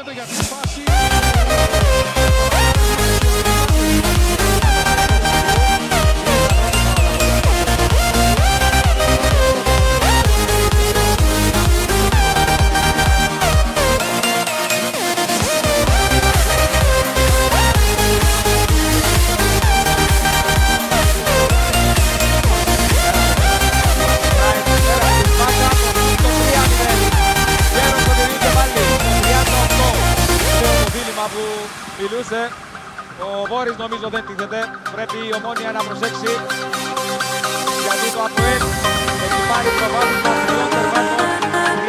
πρόκειται για τη φάση. Που μιλούσε, ο Βόρης νομίζω δεν τίθεται, πρέπει η Ομόνια να προσέξει γιατί το ΑΠΟΕΛ έχει πάρει προβάδισμα 3 τερμάτων.